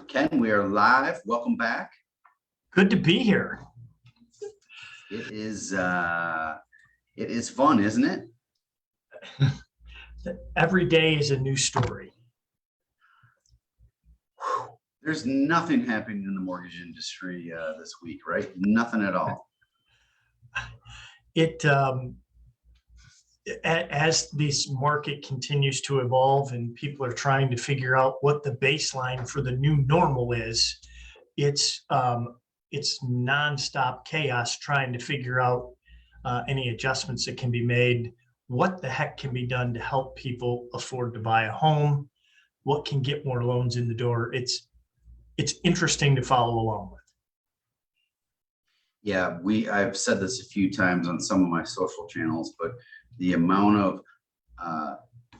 Ken, we are live. Welcome back. Good to be here. It is fun, isn't it? Every day is a new story. There's nothing happening in the mortgage industry this week, right? Nothing at all. As this market continues to evolve and people are trying to figure out what the baseline for the new normal is, it's nonstop chaos trying to figure out any adjustments that can be made, what the heck can be done to help people afford to buy a home, what can get more loans in the door. It's interesting to follow along with. Yeah, I've said this a few times on some of my social channels, but the amount of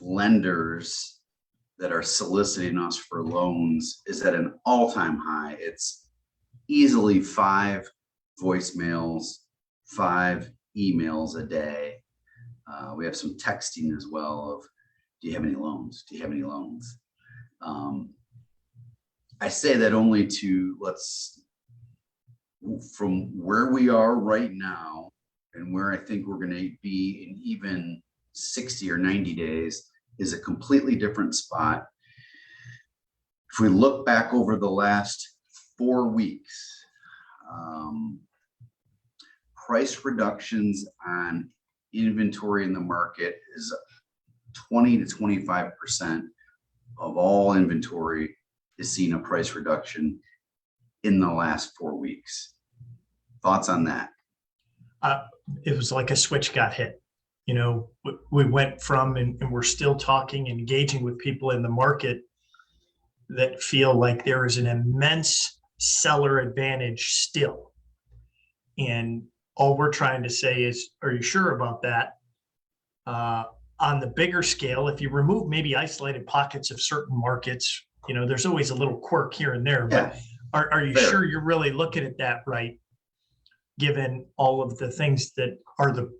lenders that are soliciting us for loans is at an all-time high. It's easily 5 voicemails, 5 emails a day. We have some texting as well of, do you have any loans? Do you have any loans? I say that only to from where we are right now and where I think we're going to be in even 60 or 90 days is a completely different spot. If we look back over the last 4 weeks, price reductions on inventory in the market is 20 to 25% of all inventory is seeing a price reduction in the last 4 weeks. Thoughts on that? It was like a switch got hit. You know, we went from, and we're still talking and engaging with people in the market that feel like there is an immense seller advantage still. And all we're trying to say is, are you sure about that? On the bigger scale, if you remove maybe isolated pockets of certain markets, you know, there's always a little quirk here and there, but are you sure you're really looking at that right? Given all of the things that are the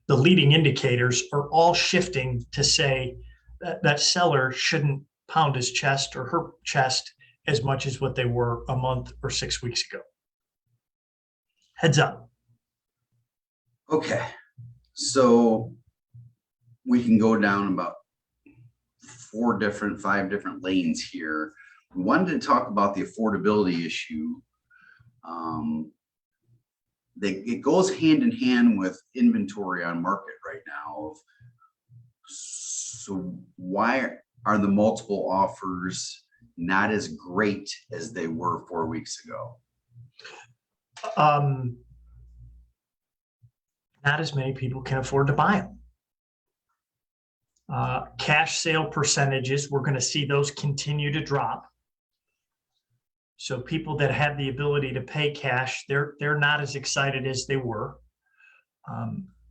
leading indicators are all shifting to say that seller shouldn't pound his chest or her chest as much as what they were a month or 6 weeks ago. Heads up. Okay, so we can go down about 5 different lanes here. We wanted to talk about the affordability issue. It goes hand in hand with inventory on market right now. So why are the multiple offers not as great as they were 4 weeks ago? Not as many people can afford to buy them. Cash sale percentages, we're going to see those continue to drop. So people that have the ability to pay cash, they're not as excited as they were.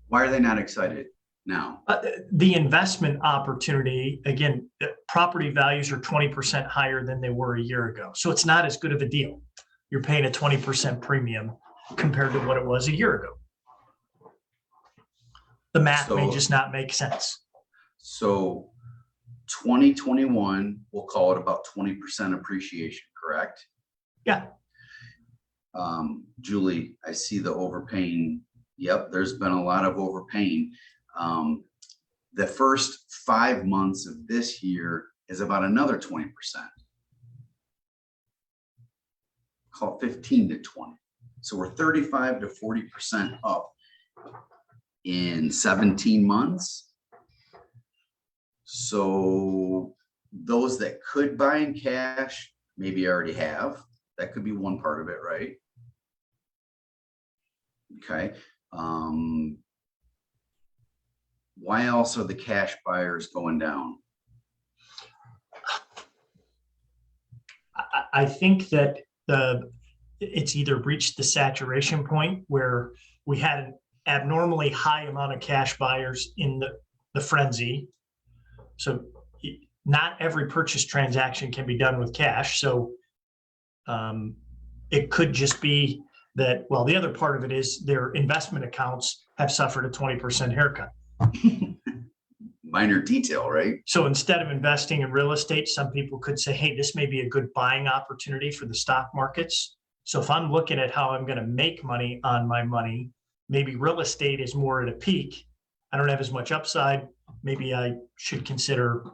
Why are they not excited now? The investment opportunity, again, property values are 20% higher than they were a year ago. So it's not as good of a deal. You're paying a 20% premium compared to what it was a year ago. The math may just not make sense. So 2021, we'll call it about 20% appreciation, correct? Yeah. Julie, I see the overpaying. Yep, there's been a lot of overpaying. The first 5 months of this year is about another 20%. Call it 15 to 20. So we're 35 to 40% up in 17 months. So those that could buy in cash maybe already have. That could be one part of it, right? Okay. Why else are the cash buyers going down? I think that it's either reached the saturation point where we had an abnormally high amount of cash buyers in the frenzy. So not every purchase transaction can be done with cash. So it could just be that, well, the other part of it is their investment accounts have suffered a 20% haircut. minor detail, right? So instead of investing in real estate, some people could say, hey, this may be a good buying opportunity for the stock markets. So if I'm looking at how I'm going to make money on my money, maybe real estate is more at a peak. I don't have as much upside. Maybe I should consider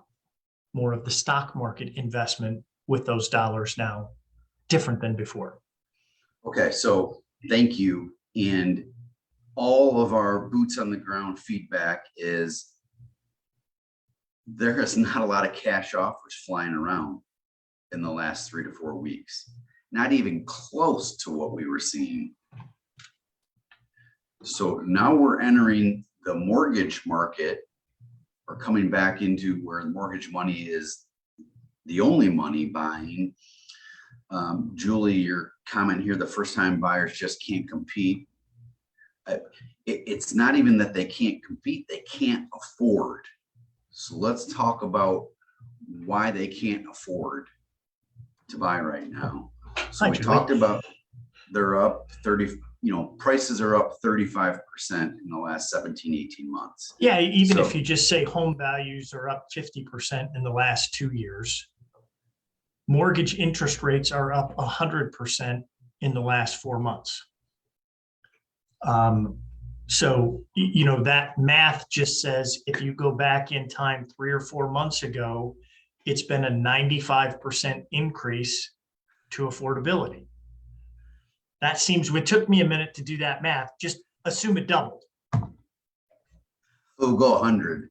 more of the stock market investment with those dollars now, different than before. Okay, so thank you. And all of our boots on the ground feedback is there is not a lot of cash offers flying around in the last 3 to 4 weeks, not even close to what we were seeing. So now we're entering the mortgage market, or coming back into where mortgage money is the only money buying. Julie, your comment here, the first time buyers just can't compete. It's not even that they can't compete, they can't afford. So let's talk about why they can't afford to buy right now. So we talked about they're up 30, prices are up 35% in the last 17, 18 months. Yeah, even if you just say home values are up 50% in the last 2 years, mortgage interest rates are up 100% in the last 4 months. So, that math just says if you go back in time 3 or 4 months ago, it's been a 95% increase to affordability. That seems, it took me a minute to do that math. Just assume it doubled. We'll go 100.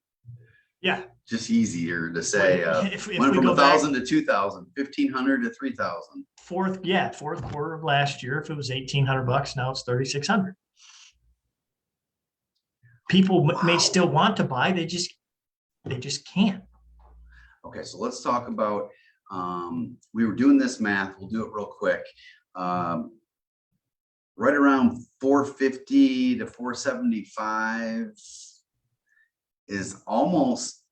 Yeah. Just easier to say. If went we from go 1,000 to 2,000, 1,500 to 3,000. Fourth quarter of last year, if it was $1,800, now it's 3,600. People may still want to buy, they just can't. Okay, so let's talk about, we were doing this math, we'll do it real quick. Right around 450 to 475 is almost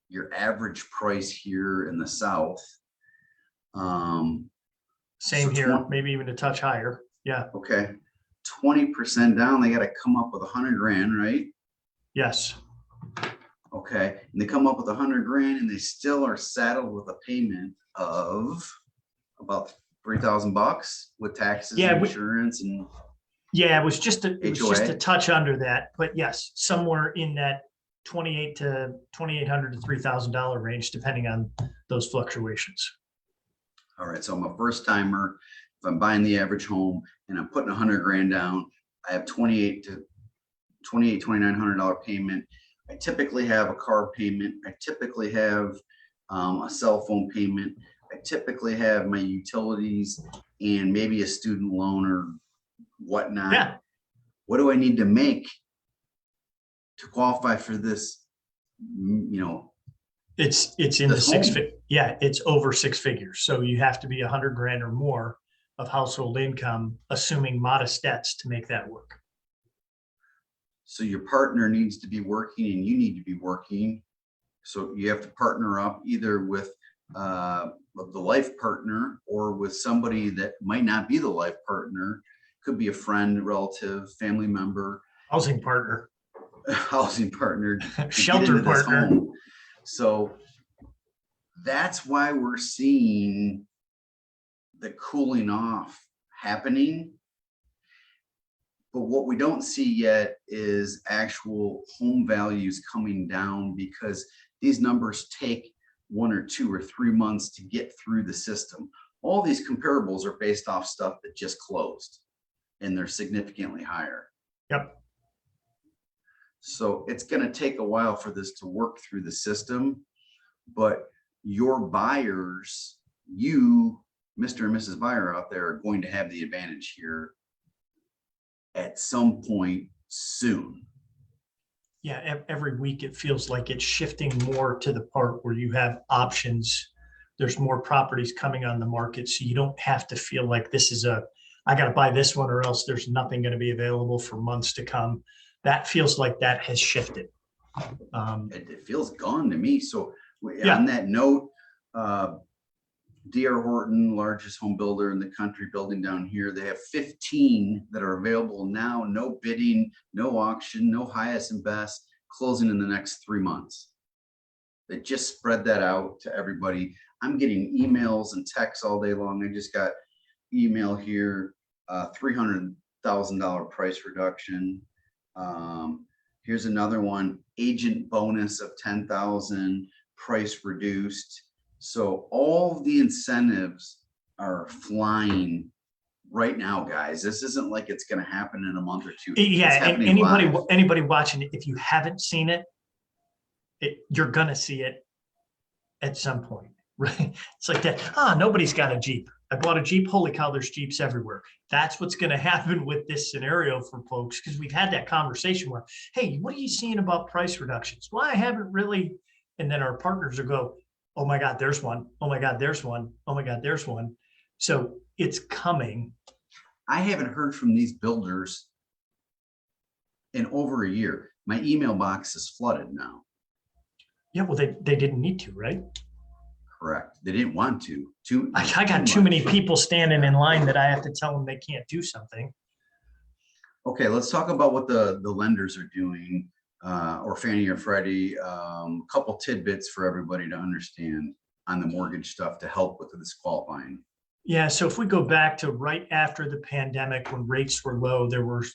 your average price here in the South. Same So here, maybe even a touch higher. Yeah. Okay, 20% down, they got to come up with 100 grand, right? Yes. Okay, and they come up with 100 grand and they still are saddled with a payment of about $3,000 with taxes and insurance and. Yeah, it was just a touch under that, but yes, somewhere in that $2,800 to $3,000 range, depending on those fluctuations. All right, so I'm a first timer. If I'm buying the average home and I'm putting 100 grand down, I have $2,900 payment. I typically have a car payment. I typically have a cell phone payment. I typically have my utilities and maybe a student loan or whatnot. Yeah. What do I need to make to qualify for this? It's in the it's over 6 figures. So you have to be 100 grand or more of household income, assuming modest debts, to make that work. So your partner needs to be working and you need to be working. So you have to partner up either with the life partner or with somebody that might not be the life partner. Could be a friend, relative, family member. Housing partner. Housing partner. Shelter partner. Home. So that's why we're seeing the cooling off happening. But what we don't see yet is actual home values coming down, because these numbers take 1 or 2 or 3 months to get through the system. All these comparables are based off stuff that just closed, and they're significantly higher. Yep. So it's going to take a while for this to work through the system, but your buyers, you, Mr. and Mrs. Buyer out there, are going to have the advantage here at some point soon. Yeah, every week it feels like it's shifting more to the part where you have options. There's more properties coming on the market, so you don't have to feel like this is I got to buy this one or else there's nothing going to be available for months to come. That feels like that has shifted. It feels gone to me. So on that note, D.R. Horton, largest home builder in the country, building down here, they have 15 that are available now. No bidding, no auction, no highest and best. closing in the next 3 months. They just spread that out to everybody. I'm getting emails and texts all day long. I just got email here, $300,000 price reduction. Here's another one, agent bonus of 10,000, price reduced. So all the incentives are flying right now, guys. This isn't like it's going to happen in a month or two. Yeah, it's and happening live. anybody watching it, if you haven't seen it, you're gonna see it at some point, right? It's like that. Nobody's got a Jeep. I bought a Jeep. Holy cow, there's Jeeps everywhere. That's what's going to happen with this scenario for folks, because we've had that conversation where, hey, what are you seeing about price reductions? Well, I haven't really. And then our partners will go, oh my God, there's one. Oh my God, there's one. Oh my God, there's one. So it's coming. I haven't heard from these builders in over a year. My email box is flooded now. Yeah, well, they didn't need to, right? Correct. They didn't want to. I got too many people standing in line that I have to tell them they can't do something. Okay, let's talk about what the lenders are doing, or Fannie or Freddie. A couple tidbits for everybody to understand on the mortgage stuff to help with this qualifying. Yeah, so if we go back to right after the pandemic, when rates were low, there were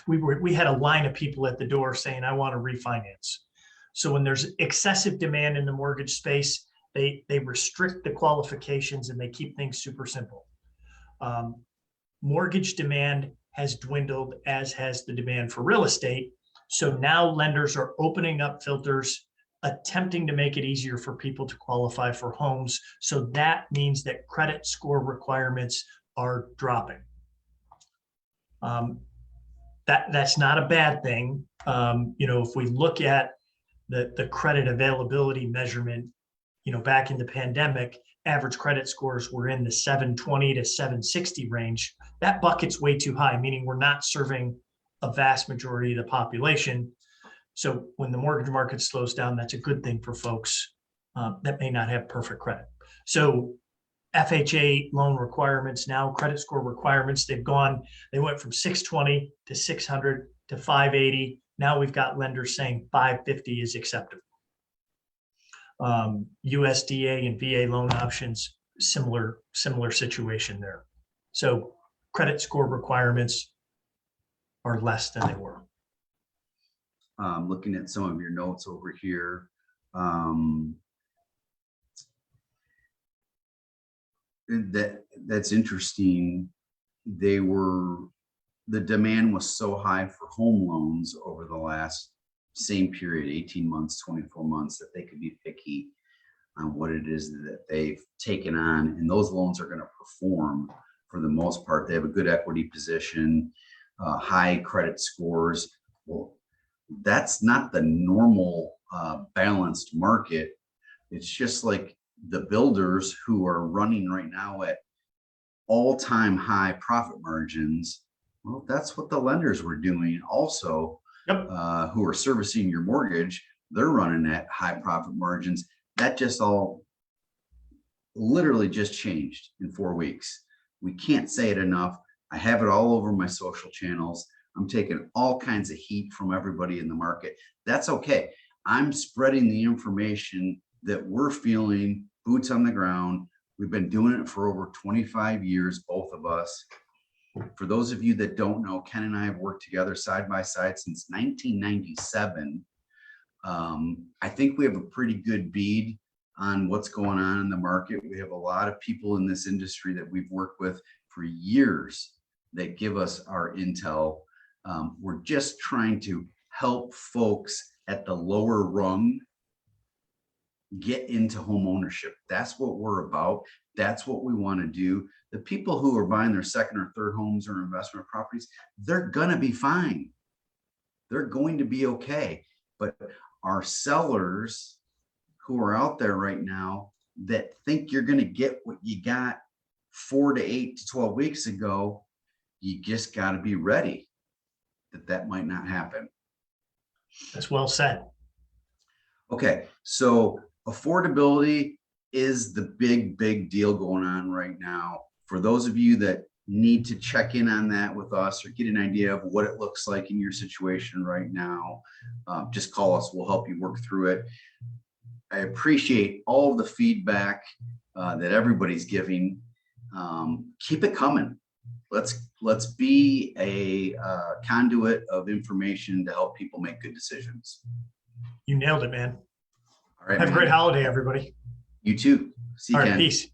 we had a line of people at the door saying, "I want to refinance." So when there's excessive demand in the mortgage space, they restrict the qualifications and they keep things super simple. Mortgage demand has dwindled, as has the demand for real estate. So now lenders are opening up filters, attempting to make it easier for people to qualify for homes. So that means that credit score requirements are dropping. That's not a bad thing. If we look at the credit availability measurement, back in the pandemic, average credit scores were in the 720 to 760 range. That bucket's way too high, meaning we're not serving a vast majority of the population. So when the mortgage market slows down, that's a good thing for folks that may not have perfect credit. So FHA loan requirements now, credit score requirements, they went from 620 to 600 to 580. Now we've got lenders saying 550 is acceptable. USDA and VA loan options, similar situation there. So credit score requirements are less than they were. Looking at some of your notes over here. That's interesting. The demand was so high for home loans over the last same period, 18 months, 24 months, that they could be picky on what it is that they've taken on. And those loans are going to perform for the most part. They have a good equity position, high credit scores. Well, that's not the normal balanced market. It's just like the builders who are running right now at all-time high profit margins. Well, that's what the lenders were doing also. Yep. Who are servicing your mortgage, they're running at high profit margins. That just all literally just changed in 4 weeks. We can't say it enough. I have it all over my social channels. I'm taking all kinds of heat from everybody in the market. That's okay. I'm spreading the information that we're feeling, boots on the ground. We've been doing it for over 25 years, both of us. For those of you that don't know, Ken and I have worked together side by side since 1997. I think we have a pretty good bead on what's going on in the market. We have a lot of people in this industry that we've worked with for years that give us our intel. We're just trying to help folks at the lower rung get into home ownership. That's what we're about. That's what we want to do. The people who are buying their second or third homes or investment properties, they're going to be fine. They're going to be okay. But our sellers who are out there right now that think you're going to get what you got 4 to 8 to 12 weeks ago, you just got to be ready that might not happen. That's well said. Okay, so affordability is the big deal going on right now. For those of you that need to check in on that with us or get an idea of what it looks like in your situation right now, just call us. We'll help you work through it. I appreciate all of the feedback that everybody's giving. Keep it coming. Let's be a conduit of information to help people make good decisions. You nailed it, man. All right, Have a man. great holiday, everybody. You too. See you, All right, Ken. peace.